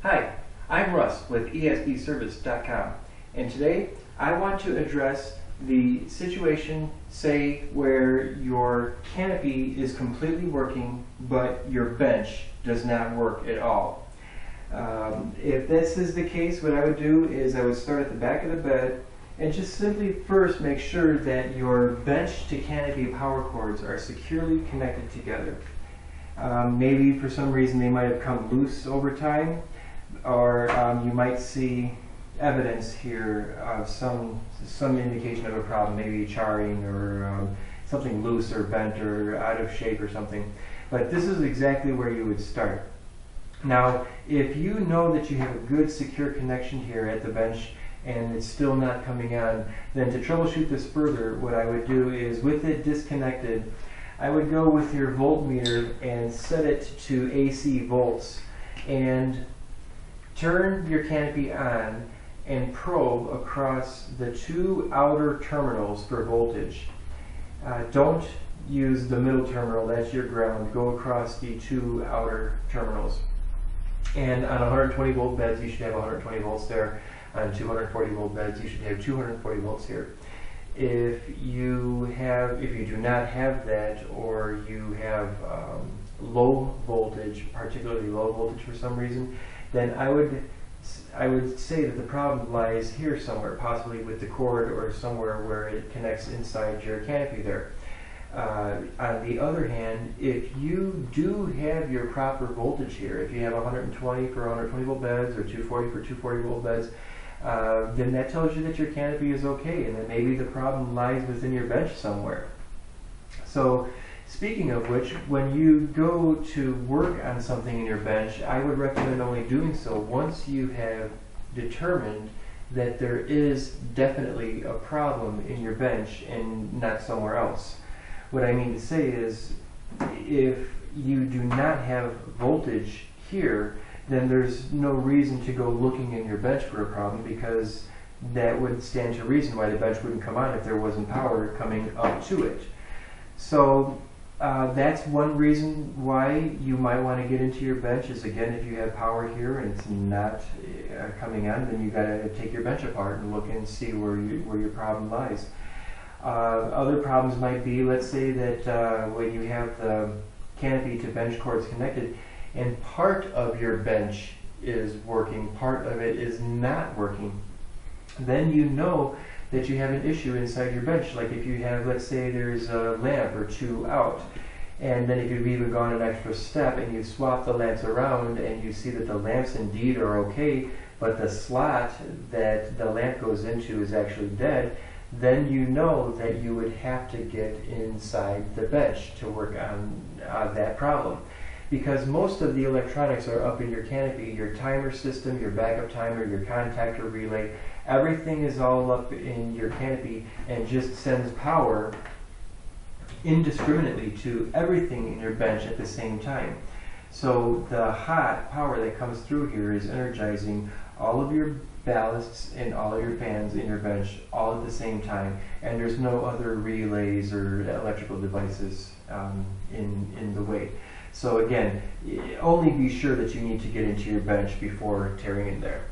Hi, I'm Russ with ESBService.com, and today I want to address the situation, say, where your canopy is completely working but your bench does not work at all. If this is the case, what I would do is I would start at the back of the bed and just simply first make sure that your bench to canopy power cords are securely connected together. Maybe for some reason they might have come loose over time, or you might see evidence here of some indication of a problem, maybe charring or something loose or bent or out of shape or something. But this is exactly where you would start. Now, if you know that you have a good secure connection here at the bench and it's still not coming on, then to troubleshoot this further, what I would do is, with it disconnected, I would go with your voltmeter and set it to AC volts and turn your canopy on and probe across the two outer terminals for voltage. Don't use the middle terminal, that's your ground. Go across the two outer terminals. And on 120 volt beds you should have 120 volts there. On 240 volt beds you should have 240 volts here. If you do not have that, or you have low voltage, particularly low voltage for some reason, then I would say that the problem lies here somewhere, possibly with the cord or somewhere where it connects inside your canopy there. On the other hand, if you do have your proper voltage here, if you have 120 for 120 volt beds or 240 for 240 volt beds, then that tells you that your canopy is okay and that maybe the problem lies within your bench somewhere. So, speaking of which, when you go to work on something in your bench, I would recommend only doing so once you have determined that there is definitely a problem in your bench and not somewhere else. What I mean to say is, if you do not have voltage here, then there's no reason to go looking in your bench for a problem, because that would stand to reason why the bench wouldn't come on if there wasn't power coming up to it. So that's one reason why you might want to get into your bench, is, again, if you have power here and it's not coming on, then you got to take your bench apart and look and see where your problem lies. Other problems might be, let's say that when you have the canopy to bench cords connected and part of your bench is working, part of it is not working, then you know that you have an issue inside your bench. Like if you have, let's say there's a lamp or two out, and then if you've even gone an extra step and you swap the lamps around and you see that the lamps indeed are okay, but the slot that the lamp goes into is actually dead, then you know that you would have to get inside the bench to work on that problem. Because most of the electronics are up in your canopy, your timer system, your backup timer, your contactor relay, everything is all up in your canopy and just sends power indiscriminately to everything in your bench at the same time. So the hot power that comes through here is energizing all of your ballasts and all of your fans in your bench all at the same time, and there's no other relays or electrical devices in the way. So again, only be sure that you need to get into your bench before tearing in there.